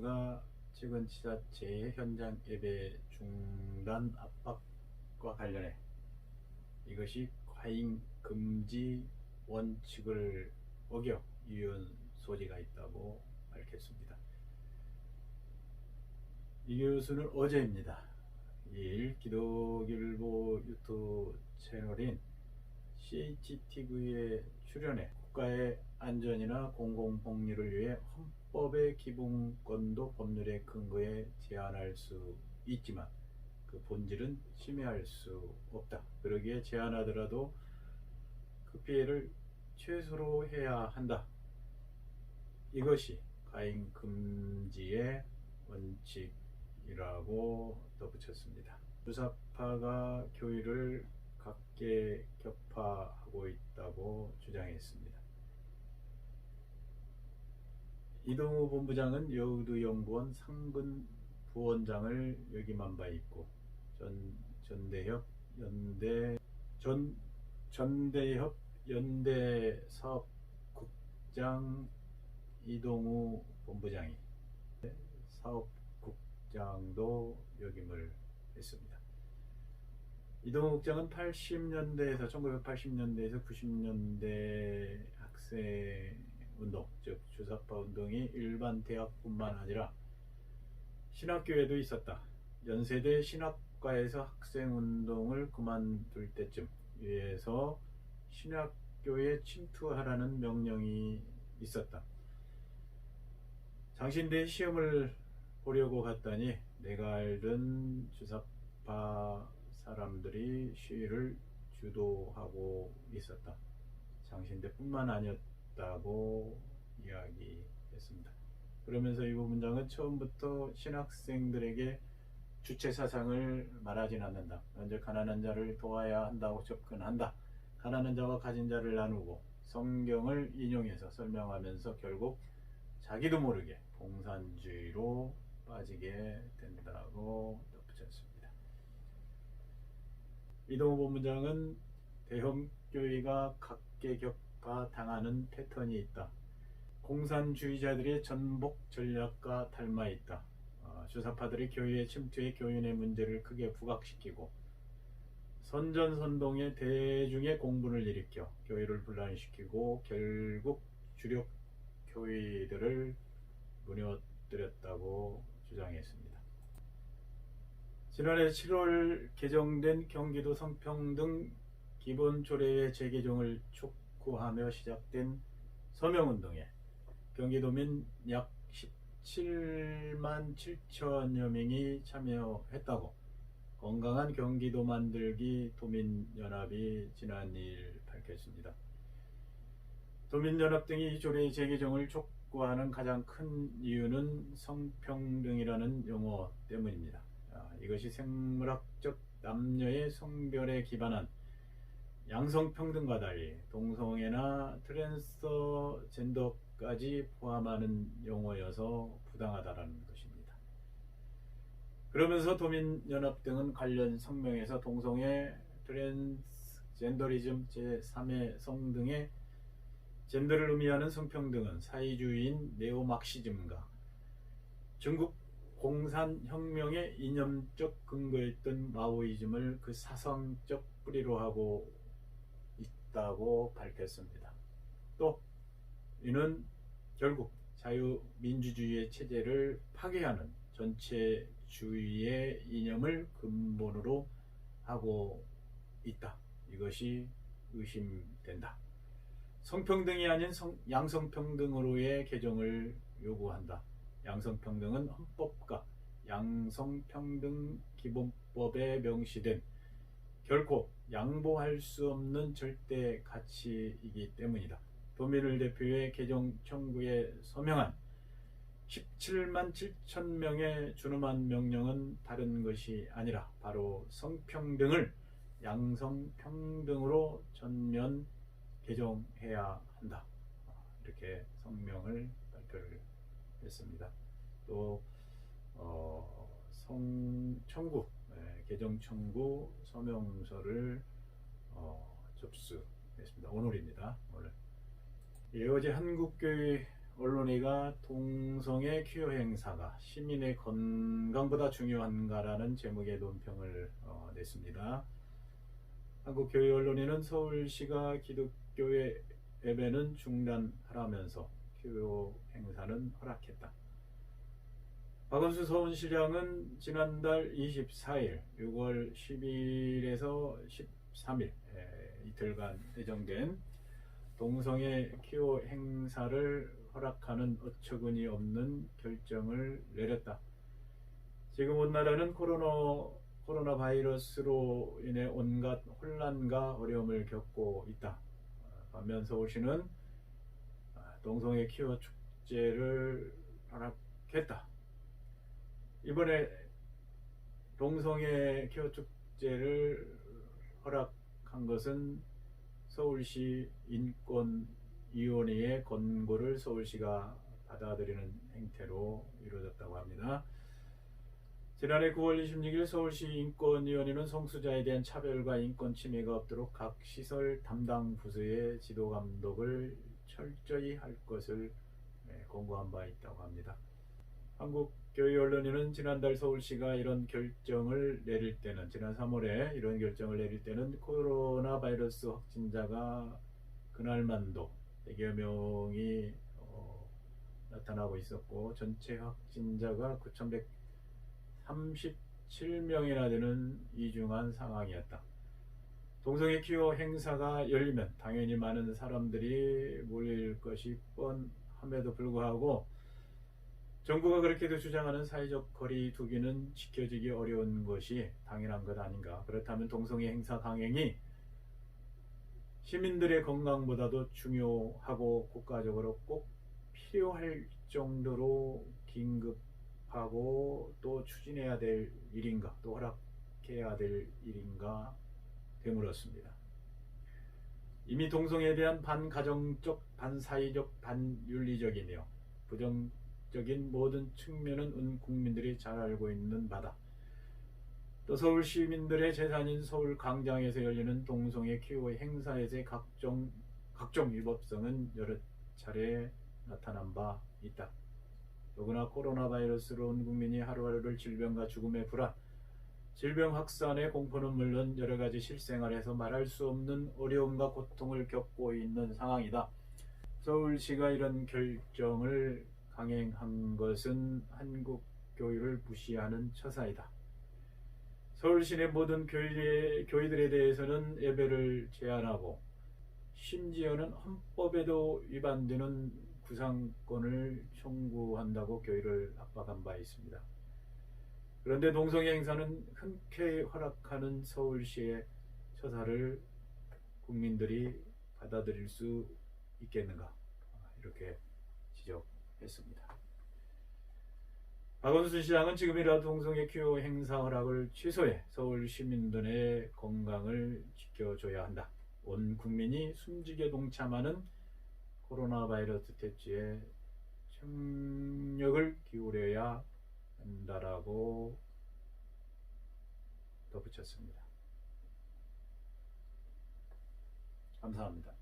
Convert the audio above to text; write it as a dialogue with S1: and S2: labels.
S1: 정부가 최근 지자체의 현장 예배 중단 압박과 관련해 이것이 과잉 금지 원칙을 어겨 이은 소지가 있다고 밝혔습니다. 이 교수는 어제입니다. 2일 기독일보 유튜브 채널인 CHTV에 출연해 국가의 안전이나 공공복리를 위해 헌법의 기본권도 법률의 근거에 제한할 수 있지만 그 본질은 침해할 수 없다. 그러기에 제한하더라도 그 피해를 최소로 해야 한다. 이것이 과잉 금지의 원칙이라고 덧붙였습니다. 주사파가 교회를 각계격파하고 있다고 주장했습니다. 이동우 본부장은 여의도연구원 상근 부원장을 역임한 바 있고 전대협 연대 사업국장 이동우 본부장이 사업국장도 역임을 했습니다. 이동우 국장은 1980년대에서 90년대 학생운동, 즉 주사파 운동이 일반 대학뿐만 아니라 신학교에도 있었다. 연세대 신학과에서 학생운동을 그만둘 때쯤 위에서 신학교에 침투하라는 명령이 있었다. 장신대 시험을 보려고 갔더니 내가 알던 주사파 사람들이 시위를 주도하고 있었다. 장신대뿐만 아니었다고 이야기했습니다. 그러면서 이 부문장은 처음부터 신학생들에게 주체사상을 말하진 않는다. 먼저 가난한 자를 도와야 한다고 접근한다. 가난한 자와 가진 자를 나누고 성경을 인용해서 설명하면서 결국 자기도 모르게 공산주의로 빠지게 된다고 덧붙였습니다. 이동우 본부장은 대형교회가 각계격파 당하는 패턴이 있다. 공산주의자들의 전복 전략과 닮아 있다. 주사파들이 교회에 침투해 교인의 문제를 크게 부각시키고 선전선동의 대중의 공분을 일으켜 교회를 분란시키고 결국 주력 교회들을 무너뜨렸다고 주장했습니다. 지난해 7월 개정된 경기도 성평등 기본조례의 재개정을 촉구하며 시작된 서명운동에 경기도민 약 17만 7천여 명이 참여했다고 건강한 경기도 만들기 도민연합이 지난 2일 밝혔습니다. 도민연합 등이 이 조례 재개정을 촉구하는 가장 큰 이유는 성평등이라는 용어 때문입니다. 이것이 생물학적 남녀의 성별에 기반한 양성평등과 달리 동성애나 트랜스젠더까지 포함하는 용어여서 부당하다는 것입니다. 그러면서 도민연합 등은 관련 성명에서 동성애, 트랜스젠더리즘, 제3의 성 등의 젠더를 의미하는 성평등은 사회주의인 네오막시즘과 중국 공산혁명의 이념적 근거였던 마오이즘을 그 사상적 뿌리로 하고 있다고 밝혔습니다. 또 이는 결국 자유민주주의의 체제를 파괴하는 전체주의의 이념을 근본으로 하고 있다. 이것이 의심된다. 성평등이 아닌 양성평등으로의 개정을 요구한다. 양성평등은 헌법과 양성평등기본법에 명시된 결코 양보할 수 없는 절대 가치이기 때문이다. 도민을 대표해 개정 청구에 서명한 17만 7천 명의 준엄한 명령은 다른 것이 아니라 바로 성평등을 양성평등으로 전면 개정해야 한다. 이렇게 성명을 발표를 했습니다. 또 개정 청구 서명서를 접수했습니다. 오늘입니다. 오늘. 어제 한국교회 언론이가 동성애 퀴어 행사가 시민의 건강보다 중요한가라는 제목의 논평을 냈습니다. 한국교회 언론인은 서울시가 기독교회 예배는 중단하라면서 퀴어 행사는 허락했다. 박원순 서울시장은 지난달 24일, 6월 10일에서 13일 이틀간 예정된 동성애 퀴어 행사를 허락하는 어처구니 없는 결정을 내렸다. 지금 온 나라는 코로나 바이러스로 인해 온갖 혼란과 어려움을 겪고 있다. 반면 서울시는 동성애 퀴어 축제를 허락했다. 이번에 동성애 퀴어 축제를 허락한 것은 서울시 인권위원회의 권고를 서울시가 받아들이는 행태로 이루어졌다고 합니다. 지난해 9월 26일 서울시 인권위원회는 성수자에 대한 차별과 인권 침해가 없도록 각 시설 담당 부서의 지도 감독을 철저히 할 것을 권고한 바 있다고 합니다. 한국교회 언론인은 지난달 서울시가 이런 결정을 내릴 때는, 지난 3월에 이런 결정을 내릴 때는 코로나 바이러스 확진자가 그날만도 100여 명이 나타나고 있었고 전체 확진자가 9,137명이나 되는 이중한 상황이었다. 동성애 퀴어 행사가 열리면 당연히 많은 사람들이 몰릴 것이 뻔함에도 불구하고 정부가 그렇게도 주장하는 사회적 거리 두기는 지켜지기 어려운 것이 당연한 것 아닌가. 그렇다면 동성애 행사 강행이 시민들의 건강보다도 중요하고 국가적으로 꼭 필요할 정도로 긴급하고 또 추진해야 될 일인가, 또 허락해야 될 일인가 되물었습니다. 이미 동성애에 대한 반가정적, 반사회적, 반윤리적이며 부정적인 모든 측면은 온 국민들이 잘 알고 있는 바다. 또 서울 시민들의 재산인 서울 광장에서 열리는 동성애 퀴어 행사에서의 각종 위법성은 여러 차례 나타난 바 있다. 더구나 코로나 바이러스로 온 국민이 하루하루를 질병과 죽음의 불안, 질병 확산의 공포는 물론 여러 가지 실생활에서 말할 수 없는 어려움과 고통을 겪고 있는 상황이다. 서울시가 이런 결정을 강행한 것은 한국 교회를 무시하는 처사이다. 서울시 내 모든 교회들에 대해서는 예배를 제한하고 심지어는 헌법에도 위반되는 구상권을 청구한다고 교회를 압박한 바 있습니다. 그런데 동성애 행사는 흔쾌히 허락하는 서울시의 처사를 국민들이 받아들일 수 있겠는가, 이렇게 지적했습니다. 박원순 시장은 지금이라도 동성애 퀴어 행사 허락을 취소해 서울 시민들의 건강을 지켜줘야 한다. 온 국민이 숨지게 동참하는 코로나 바이러스 퇴치에 총력을 기울여야 한다라고 덧붙였습니다. 감사합니다.